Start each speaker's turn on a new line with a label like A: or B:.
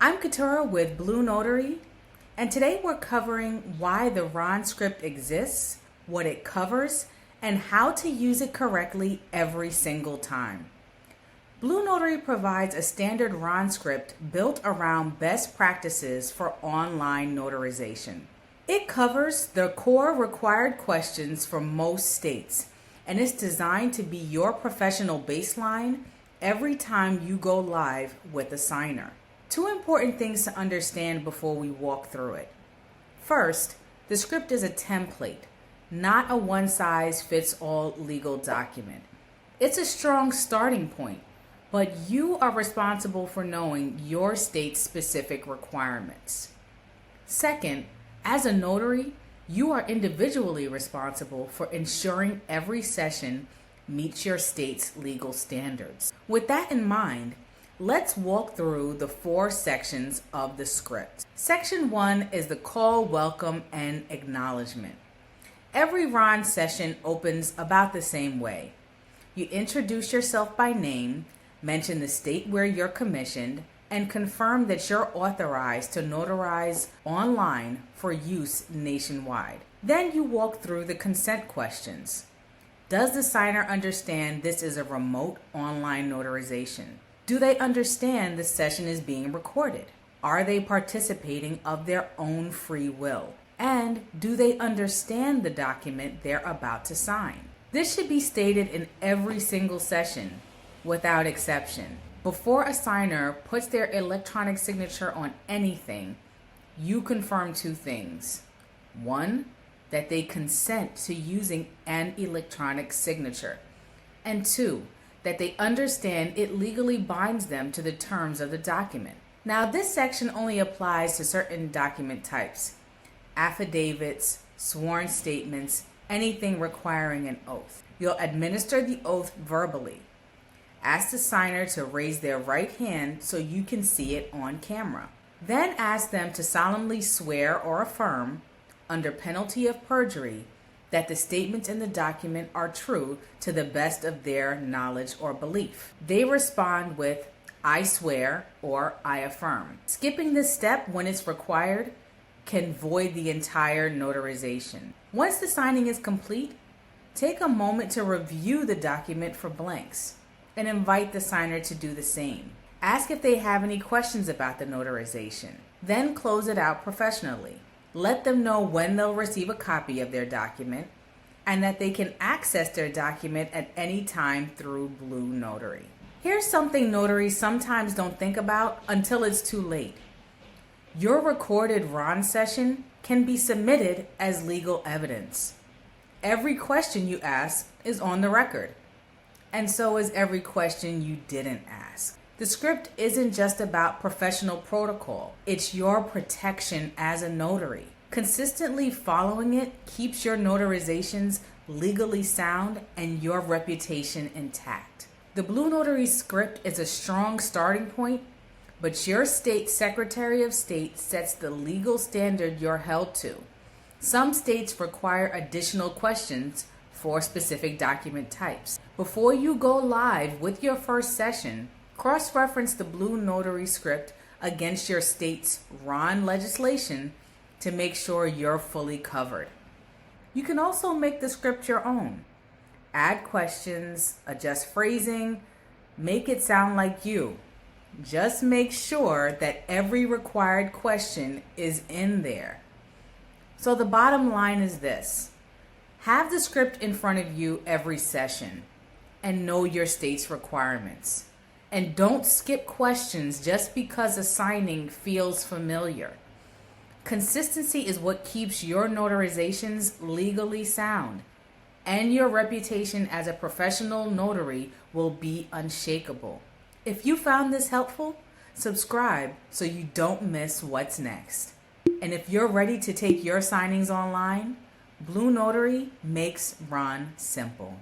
A: I'm Katura with Blue Notary, and today we're covering why the RON script exists, what it covers, and how to use it correctly every single time. Blue Notary provides a standard RON script built around best practices for online notarization. It covers the core required questions for most states, and it's designed to be your professional baseline every time you go live with a signer. Two important things to understand before we walk through it. First, the script is a template, not a one-size-fits-all legal document. It's a strong starting point, but you are responsible for knowing your state's specific requirements. Second, as a notary, you are individually responsible for ensuring every session meets your state's legal standards. With that in mind, let's walk through the 4 sections of the script. Section 1 is the call, welcome, and acknowledgement. Every RON session opens about the same way. You introduce yourself by name, mention the state where you're commissioned, and confirm that you're authorized to notarize online for use nationwide. Then you walk through the consent questions. Does the signer understand this is a remote online notarization? Do they understand the session is being recorded? Are they participating of their own free will? And do they understand the document they're about to sign? This should be stated in every single session, without exception. Before a signer puts their electronic signature on anything, you confirm 2 things. 1, that they consent to using an electronic signature. And 2, that they understand it legally binds them to the terms of the document. Now, this section only applies to certain document types: affidavits, sworn statements, anything requiring an oath. You'll administer the oath verbally. Ask the signer to raise their right hand so you can see it on camera. Then ask them to solemnly swear or affirm, under penalty of perjury, that the statements in the document are true to the best of their knowledge or belief. They respond with, "I swear" or "I affirm." Skipping this step when it's required can void the entire notarization. Once the signing is complete, take a moment to review the document for blanks and invite the signer to do the same. Ask if they have any questions about the notarization. Then close it out professionally. Let them know when they'll receive a copy of their document and that they can access their document at any time through Blue Notary. Here's something notaries sometimes don't think about until it's too late. Your recorded RON session can be submitted as legal evidence. Every question you ask is on the record, and so is every question you didn't ask. The script isn't just about professional protocol. It's your protection as a notary. Consistently following it keeps your notarizations legally sound and your reputation intact. The Blue Notary script is a strong starting point, but your state Secretary of State sets the legal standard you're held to. Some states require additional questions for specific document types. Before you go live with your first session, cross-reference the Blue Notary script against your state's RON legislation to make sure you're fully covered. You can also make the script your own. Add questions, adjust phrasing, make it sound like you. Just make sure that every required question is in there. So the bottom line is this: have the script in front of you every session and know your state's requirements. And don't skip questions just because a signing feels familiar. Consistency is what keeps your notarizations legally sound, and your reputation as a professional notary will be unshakable. If you found this helpful, subscribe so you don't miss what's next. And if you're ready to take your signings online, Blue Notary makes RON simple.